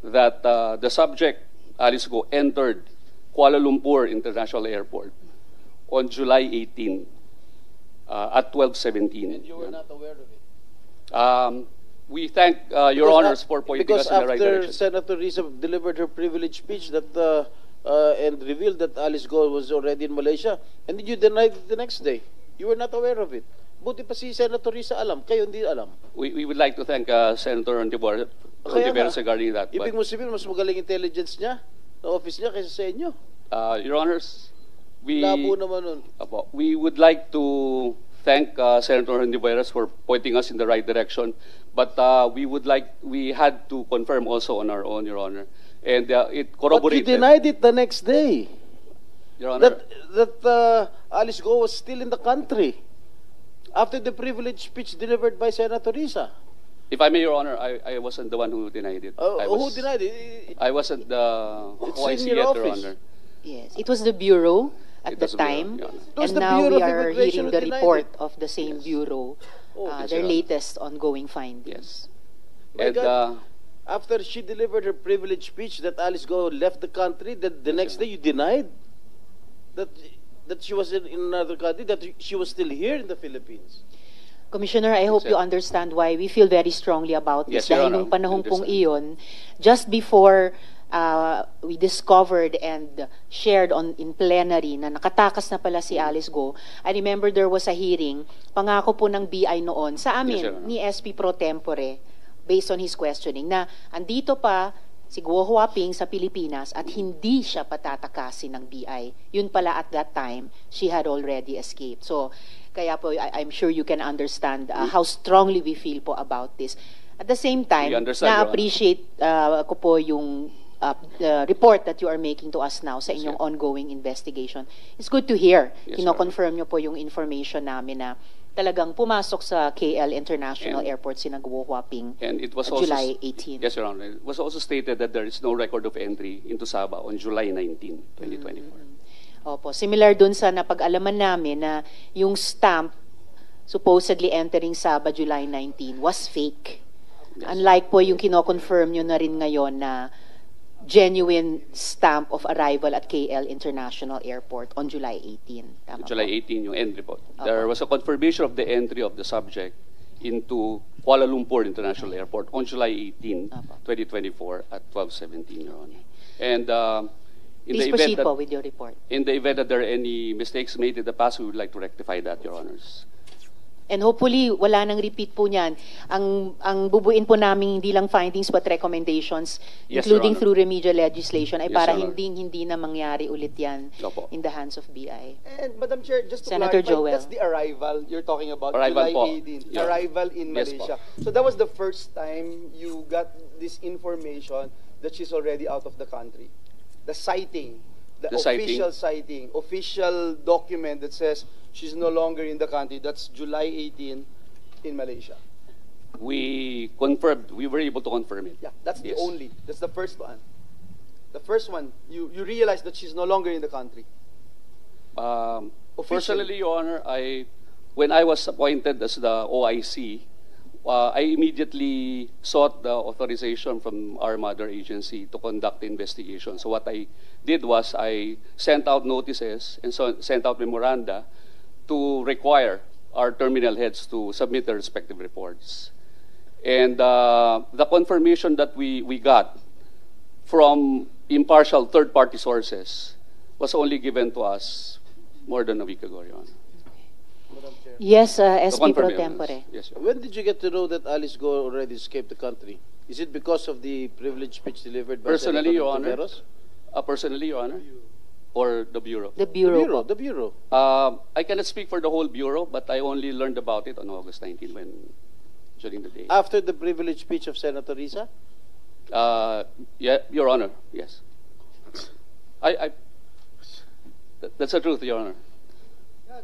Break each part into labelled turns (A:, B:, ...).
A: that the subject, Alice Go, entered Kuala Lumpur International Airport on July 18 at 12:17.
B: And you were not aware of it?
A: We thank Your Honors for pointing us in the right
B: Because
A: direction.
B: after Senator Risa delivered her privilege speech that and revealed that Alice Go was already in Malaysia, and then you denied it the next day. You were not aware of it. Buti pa si Senator Risa alam, kayo hindi alam.
A: We would like to thank Senator Ontiveros regarding that.
B: Ibig mo sabihin, mas magaling intelligence niya, na office niya, kaysa sa inyo.
A: Your Honors,
B: Labo naman nun.
A: we would like to thank Senator Ontiveros for pointing us in the right direction, but we had to confirm also on our own, Your Honor, and it corroborated.
B: But you denied it the next day.
A: Your Honor,
B: That Alice Go was still in the country after the privilege speech delivered by Senator Risa.
A: if I may, Your Honor, I wasn't the one who denied it.
B: Who denied it?
A: I wasn't the
B: It's
A: OIC
B: in your
A: yet, Your
B: office.
A: Honor.
C: Yes, it was the Bureau at
A: It
C: the
A: was the Bureau,
C: time,
A: Your Honor.
B: It was
C: and
B: the
C: now
B: Bureau
C: we
B: of
C: are
B: Immigration
C: hearing
B: who
C: the
B: denied
C: report
B: it.
C: of the same Bureau,
B: Yes,
C: their
A: Your Honor.
C: latest ongoing findings.
A: Yes.
B: My
A: And
B: God. After she delivered her privilege speech that Alice Go left the country, that the next day you denied that she was in another country, that she was still here in the Philippines.
C: Commissioner, I hope
A: Yes,
C: you
A: sir.
C: understand why we feel very strongly about this.
A: Yes, Your
C: Dahil
A: Honor,
C: nung panahong
A: I
C: pong
A: understand.
C: iyon, just before we discovered and shared in plenary na nakatakas na pala si Alice Go, I remember there was a hearing, pangako po ng BI noon sa amin,
A: Yes, Your Honor.
C: ni SP Pro Tempore, based on his questioning, na andito pa si Guo Huaping sa Pilipinas at hindi siya patatakasin ng BI. Yun pala at that time, she had already escaped. So, kaya po, I'm sure you can understand how strongly we feel po about this. At the same time,
A: We understand, Your Honor.
C: na-appreciate ko po yung report that you are making to us now sa
A: Yes,
C: inyong
A: sir.
C: ongoing investigation. It's good to hear.
A: Yes,
C: Kino-confirm nyo po yung information namin na talagang pumasok sa KL International
A: And-
C: Airport si Guo Huaping
A: And it was
C: on
A: also
C: July 18.
A: Yes, Your Honor. It was also stated that there is no record of entry into Sabah on July 19, 2024.
C: Opo, similar dun sa napag-alaman namin na yung stamp supposedly entering Sabah July 19 was fake.
A: Yes.
C: Unlike po yung kino-confirm nyo na rin ngayon na genuine stamp of arrival at KL International Airport on July 18. Tama
A: July
C: po?
A: 18 yung entry po. There was a confirmation of the entry of the subject into Kuala Lumpur International Airport on July 18,
C: Apo.
A: 2024 at 12:17, Your Honor. And in
C: Please
A: the event
C: proceed po
A: that
C: with your report.
A: in the event that there are any mistakes made in the past, we would like to rectify that, Your Honors.
C: And hopefully, wala nang repeat po niyan. Ang bubuin po namin hindi lang findings but recommendations,
A: Yes,
C: including
A: Your Honor.
C: through remedial legislation, ay
A: Yes,
C: para
A: Your Honor.
C: hindi na mangyari ulit yan
A: Opo.
C: in the hands of BI.
D: And Madam Chair, just to
C: Senator
D: clarify,
C: Joel.
D: that's the arrival you're talking about,
A: Arrival
D: July
A: po.
D: 18,
A: Yeah.
D: arrival in
A: Yes
D: Malaysia.
A: po.
D: So that was the first time you got this information that she's already out of the country. The sighting, the official sighting, official document that says she's no longer in the country. That's July 18 in Malaysia.
A: We confirmed, we were able to confirm it.
D: Yeah, that's
A: Yes.
D: the only. That's the first one. The first one, you realize that she's no longer in the country. Officially.
A: Personally, Your Honor, when I was appointed as the OIC, I immediately sought the authorization from our mother agency to conduct the investigation. So what I did was I sent out notices and sent out memoranda to require our terminal heads to submit their respective reports. And the confirmation that we got from impartial third-party sources was only given to us more than a week ago, Your Honor.
D: Madam Chair.
C: Yes,
A: To
C: SP Pro
A: confirm, Your Honor.
C: Tempore.
A: Yes, Your Honor.
B: When did you get to know that Alice Go already escaped the country? Is it because of the privilege speech delivered by
A: Personally,
B: Senator
A: Your Honor.
B: Ontiveros?
A: Personally, Your Honor, or the Bureau?
C: The Bureau.
B: The Bureau.
A: I cannot speak for the whole Bureau, but I only learned about it on August 19 during the day.
B: After the privilege speech of Senator Risa?
A: Yeah, Your Honor, yes. That's the truth, Your Honor.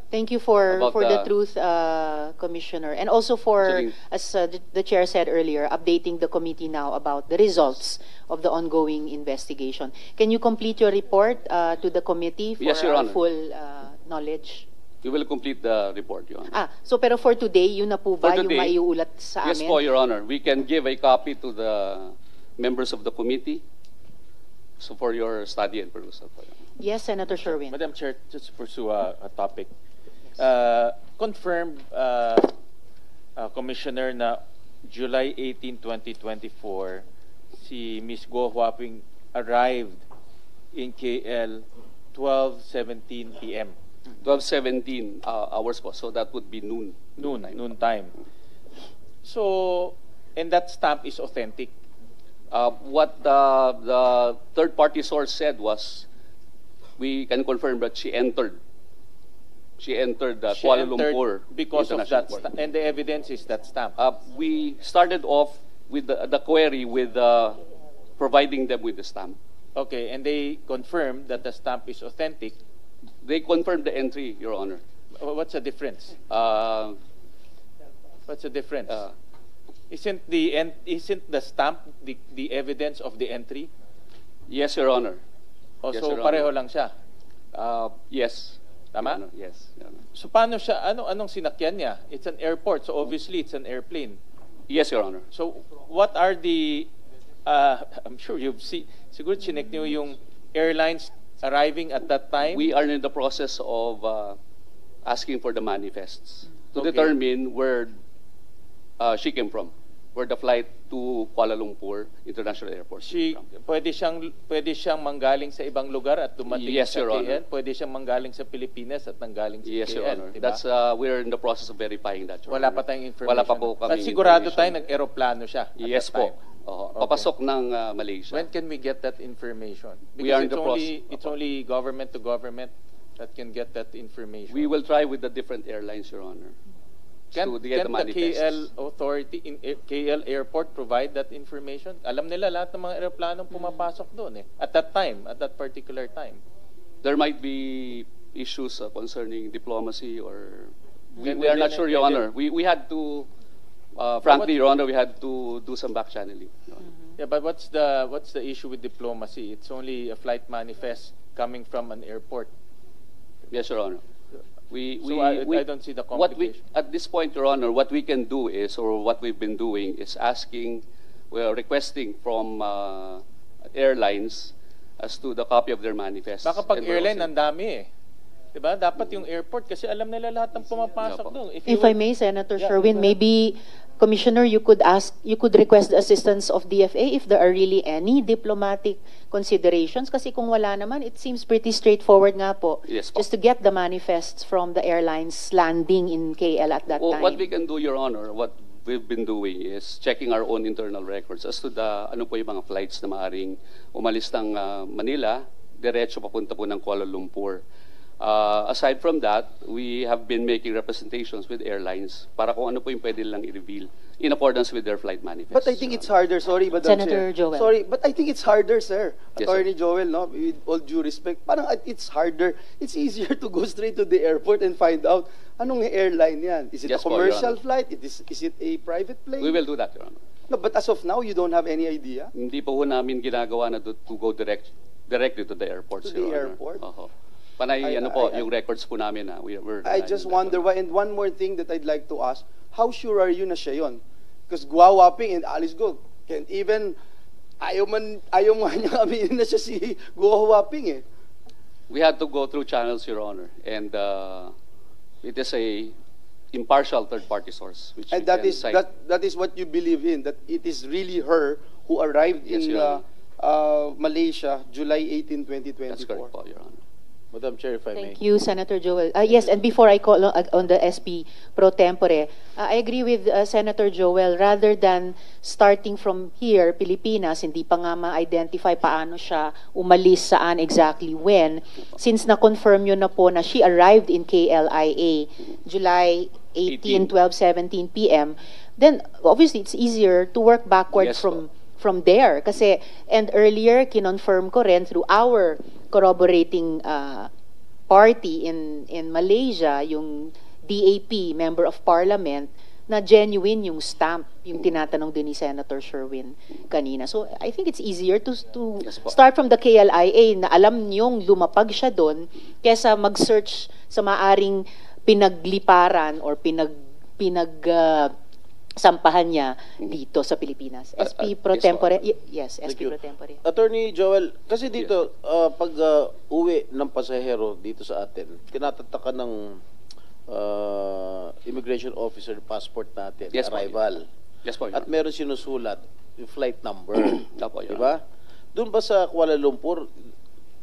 C: Thank you for
A: About
C: the
A: the-
C: truth, Commissioner. And also for,
A: Actually-
C: as the Chair said earlier, updating the committee now about the results of the ongoing investigation. Can you complete your report to the committee for
A: Yes, Your Honor.
C: full knowledge?
A: We will complete the report, Your Honor.
C: So pero for today, yun na po ba
A: For
C: yung
A: today,
C: maiulat sa
A: Yes
C: amin?
A: po, Your Honor. We can give a copy to the members of the committee, so for your study and perusal.
C: Yes, Senator Sherwin.
E: Madam Chair, just to pursue a topic. Confirmed, Commissioner, na July 18, 2024, si Ms. Go Huaping arrived in KL 12:17 p.m.
A: 12:17 hours po, so that would be noon.
E: Noon time. So, and that stamp is authentic.
A: What the third-party source said was, we can confirm that she entered
E: She
A: Kuala
E: entered
A: Lumpur
E: because of
A: International
E: that
A: Port.
E: and the evidence is that stamp.
A: We started off with the query with providing them with the stamp.
E: Okay, and they confirmed that the stamp is authentic.
A: They confirmed the entry, Your Honor.
E: What's the difference? What's the difference? Isn't the stamp the evidence of the entry?
A: Yes, Your Honor.
E: O
A: Yes,
E: so
A: Your
E: pareho
A: Honor.
E: lang siya.
A: Yes.
E: Tama?
A: Your Honor. Yes, Your Honor.
E: So paano siya, anong sinakyan niya? It's an airport, so obviously it's an airplane.
A: Yes, Your Honor.
E: So what are the, I'm sure you've seen, siguro chinek niyo yung airlines arriving at that time?
A: We are in the process of asking for the manifests to
E: Okay.
A: determine where she came from, where the flight to Kuala Lumpur International Airport came from.
E: Pwede siyang manggaling sa ibang lugar at dumating
A: Yes,
E: sa
A: Your
E: KL?
A: Honor.
E: Pwede siyang manggaling sa Pilipinas at nanggaling sa
A: Yes,
E: KL?
A: Your Honor.
E: Diba?
A: That's we're in the process of verifying that, Your
E: Wala
A: Honor.
E: pa tayong information.
A: Wala pa po
E: But
A: kaming
E: sigurado tayo
A: information.
E: nag-aeroplano siya at
A: Yes
E: that
A: po.
E: time.
A: Oo.
E: Okay.
A: Papasok ng Malaysia.
E: When can we get that information?
A: We are in
E: Because
A: the
E: it's only government to government that can get that information.
A: We will try with the different airlines, Your Honor.
E: Can
A: to get the
E: the
A: manifests.
E: KL authority in KL airport provide that information? Alam nila lahat ng mga aeroplanong pumapasok doon at that time, at that particular time.
A: There might be issues concerning diplomacy or we
E: Then
A: are not
E: then-
A: sure, Your
E: then-
A: Honor. We had to, frankly, Your Honor, we had to do some back channeling. Your Honor.
E: Yeah, but what's the issue with diplomacy? It's only a flight manifest coming from an airport.
A: Yes, Your Honor.
E: So I don't see the
A: what we,
E: complication.
A: at this point, Your Honor, what we can do is, or what we've been doing is we are requesting from airlines as to the copy of their manifest.
E: Baka pag
A: And we're
E: airline,
A: also-
E: ang dami eh. Diba? Dapat yung airport kasi alam nila lahat ng pumapasok
A: Opo.
E: doon.
C: If I may, Senator
E: Yeah,
C: Sherwin,
E: go ahead.
C: maybe, Commissioner, you could request the assistance of DFA if there are really any diplomatic considerations. Kasi kung wala naman, it seems pretty straightforward nga po.
A: Yes po.
C: Just to get the manifests from the airlines landing in KL at that
A: Well,
C: time.
A: what we can do, Your Honor, what we've been doing is checking our own internal records as to ano po yung mga flights na maaring umalis ng Manila, diretso papunta po ng Kuala Lumpur. Aside from that, we have been making representations with airlines para kung ano po yung pwede lang i-reveal in accordance with their flight manifest.
D: But I think it's harder, sorry, Madam
C: Senator
D: Chair.
C: Joel.
D: Sorry, but I think it's harder, sir.
A: Yes,
D: Attorney Joel, no, with all due respect, parang it's harder. It's easier to go straight to the airport and find out anong airline yan. Is it
A: Yes
D: a
A: po, Your
D: commercial
A: Honor.
D: flight? Is it a private plane?
A: We will do that, Your Honor.
D: No, but as of now, you don't have any idea?
A: Hindi po namin ginagawa na to go directly to the airports,
D: To the
A: Your Honor.
D: airport?
A: Oho. Panay, yung records po namin na we're
D: I just wonder why. And one more thing that I'd like to ask, how sure are you na siya yun? Because Gua Waping and Alice Go can't even, ayaw nga niya aminin na siya si Gua Waping eh.
A: We had to go through channels, Your Honor, and it is a impartial third-party source, which
D: And
A: we
D: that
A: can
D: is
A: cite.
D: that is what you believe in, that it is really her who arrived
A: Yes,
D: in
A: Your
D: Malaysia, July 18,
A: That's
D: 2024.
A: correct po, Your Honor.
E: Madam Chair, if I may.
C: Thank you, Senator Joel. Yes, and before I call on the SP pro tempore, I agree with Senator Joel. Rather than starting from here, Pilipinas, hindi pa nga ma-identify paano siya umalis, saan exactly, when, since na-confirm yun na po na she arrived in KLIA July 18, 12:17 p.m., then obviously it's easier to work backwards
A: Yes po.
C: from there. Kasi, and earlier, kinonfirm ko rin through our corroborating party in Malaysia, yung DAP, Member of Parliament, na genuine yung stamp, yung tinatanong din ni Senator Sherwin kanina. So, I think it's easier to
A: Yes po.
C: start from the KLIA na alam niyong lumapag siya doon kesa mag-search sa maaring pinagliparan or sampahan niya dito sa Pilipinas. SP Pro
A: yes,
C: Tempore,
A: po.
C: yes,
B: Thank
C: SP
B: you.
C: Pro Tempore.
B: Attorney Joel, kasi dito, pag uwi ng pasahero dito sa atin, tinatatakan ng immigration officer passport natin,
A: Yes, po.
B: arrival.
A: Yes po, Your
B: At
A: Honor.
B: meron sinusulat yung flight number.
A: Opo, Your
B: Di ba? Doon ba sa Kuala Lumpur,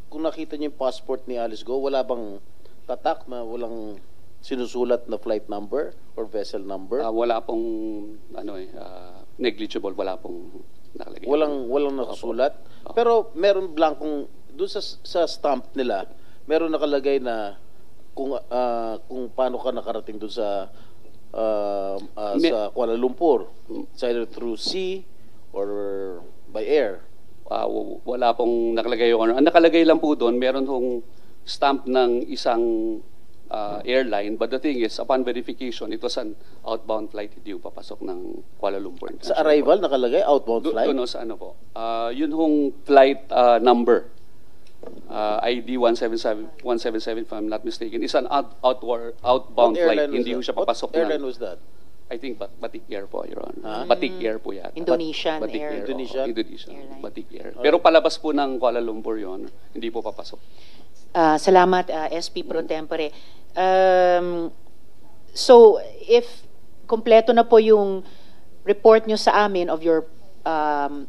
B: kung nakita niyo yung passport ni Alice Go, wala bang tatak na walang sinusulat na flight number or vessel number?
A: Wala pong negligible, wala pong nakalagay.
B: Walang nakasulat.
A: Opo.
B: Pero meron blankong doon sa stamp nila, meron nakalagay na kung paano ka nakarating doon sa Kuala Lumpur. It's either through sea or by air.
A: Wala pong nakalagay, Your Honor. Ang nakalagay lang po doon, meron pong stamp ng isang airline, but the thing is, upon verification, it was an outbound flight, hindi yung papasok ng Kuala Lumpur.
B: Sa arrival nakalagay outbound flight.
A: Doon sa ano po. Yun hong flight number, ID 177, if I'm not mistaken, is an outbound
B: What
A: flight.
B: airline was
A: Hindi
B: that?
A: yung siya
B: What
A: papasok
B: airline
A: ng,
B: was that?
A: I think Batik Air po, Your Honor.
B: Huh?
A: Batik Air po yata.
C: Indonesian
A: Batik
C: Air.
A: Air.
B: Indonesian?
A: Indonesian.
C: Airline.
A: Batik Air. Pero palabas po ng Kuala Lumpur yun, hindi po papasok.
C: Salamat, SP Pro Tempore. So, if kompleto na po yung report nyo sa amin of your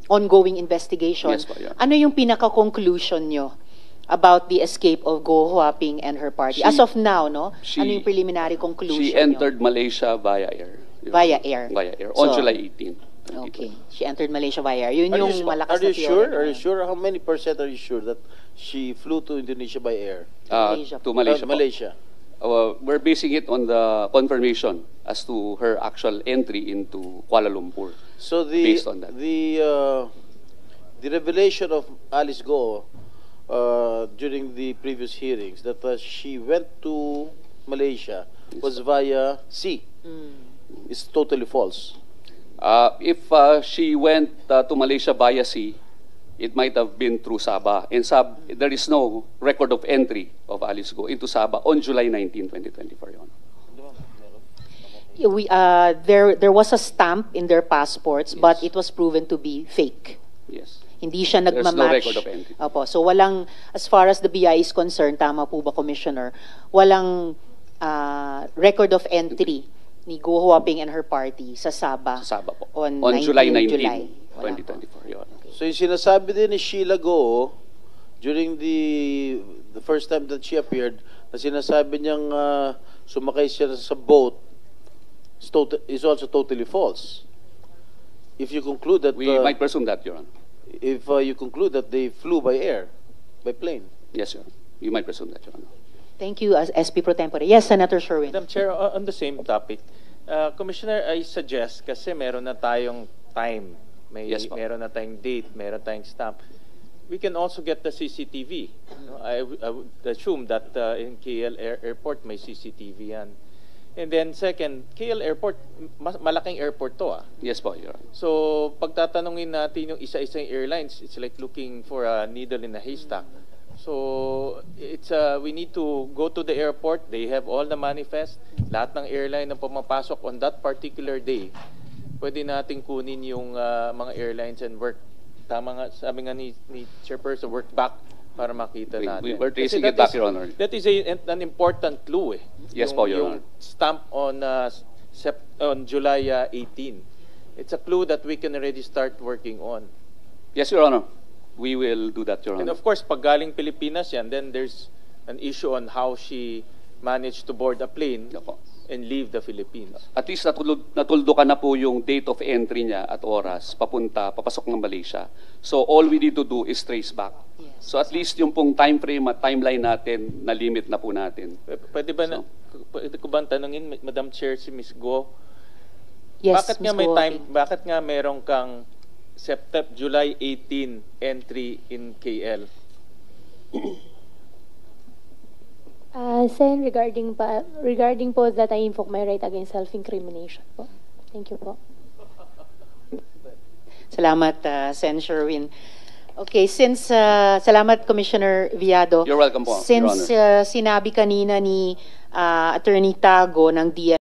C: ongoing investigation,
A: Yes po, yeah.
C: ano yung pinaka-conclusion nyo about the escape of Go Huaping and her party? As of now, no?
A: she-
C: Ano yung preliminary conclusion
A: She
C: nyo?
A: entered Malaysia via air. Your
C: Via
A: Honor.
C: air.
A: Via air. On
C: So,
A: July 18.
C: Okay. She entered Malaysia via air. Yun yung malakas
B: Are
C: na
B: you sure?
C: theory
B: Are you
C: na-
B: sure? How many percent are you sure that she flew to Indonesia by air?
C: Malaysia.
A: To Malaysia. po.
B: Malaysia.
A: We're basing it on the confirmation as to her actual entry into Kuala Lumpur.
B: So
A: Based on that.
B: the revelation of Alice Go during the previous hearings that she went to Malaysia was via sea is totally false.
A: If she went to Malaysia via sea, it might have been through Sabah. And there is no record of entry of Alice Go into Sabah on July 19, 2024. Your Honor.
C: There was a stamp in their passports, but
A: Yes.
C: it was proven to be fake.
A: Yes.
C: Hindi siya
A: There's no
C: nagmamatch.
A: record of entry.
C: Opo, so walang, as far as the BI is concerned, tama po ba, Commissioner, walang record of entry ni Go Huaping and her party sa Sabah.
A: Sa Sabah po.
C: On
A: July 19,
C: July. Wala
A: 2024. Your Honor.
B: So yung sinasabi din ni Sheila Go during the first time that she appeared, na sinasabi niyang sumakay siya sa boat is also totally false. If you conclude that
A: We might presume that, Your Honor.
B: if you conclude that they flew by air, by plane.
A: Yes, Your Honor. You might presume that, Your Honor.
C: Thank you, SP Pro Tempore. Yes, Senator Sherwin.
E: Madam Chair, on the same topic, Commissioner, I suggest, kasi meron na tayong time,
A: Yes, po.
E: meron na tayong date, meron tayong stamp, we can also get the CCTV. No? I would assume that in KL Airport may CCTV yan. And then second, KL Airport, malaking airport to
A: Yes po, Your Honor.
E: So, pagtatanungin natin yung isa-isang airlines, it's like looking for a needle in a haystack. So, we need to go to the airport. They have all the manifest. Lahat ng airline na pumapasok on that particular day, pwede natin kunin yung mga airlines and work. Tama nga, sabi nga ni Chairperson, work back para makita natin.
A: We're tracing
E: Kasi
A: it back, Your Honor.
E: That is an important clue eh.
A: Yes po, Your
E: Yung
A: Honor.
E: stamp on July 18. It's a clue that we can already start working on.
A: Yes, Your Honor. We will do that, Your
E: And
A: Honor.
E: of course, pag galing Pilipinas yan, then there's an issue on how she managed to board a plane
A: Opo.
E: and leave the Philippines.
A: At least natuldukan na po yung date of entry niya at oras, papasok ng Malaysia. So all we need to do is trace back.
C: Yes.
A: So at least yung pong time frame at timeline natin, na limit na po natin.
E: Pwede ba pwede ko ba tanungin, Madam Chair, si Ms. Go?
C: Yes,
E: bakit
C: Ms.
E: nga may
C: Go
E: time,
C: Huaping.
E: bakit nga meron kang July 18 entry in KL?
F: Sen, regarding po that I invoke my right against self-incrimination po. Thank you po.
C: Salamat, Sen. Sherwin. Okay, since, salamat, Commissioner Viado.
A: You're welcome po, Your
C: Since
A: Honor.
C: sinabi kanina ni Attorney Tago ng DNR,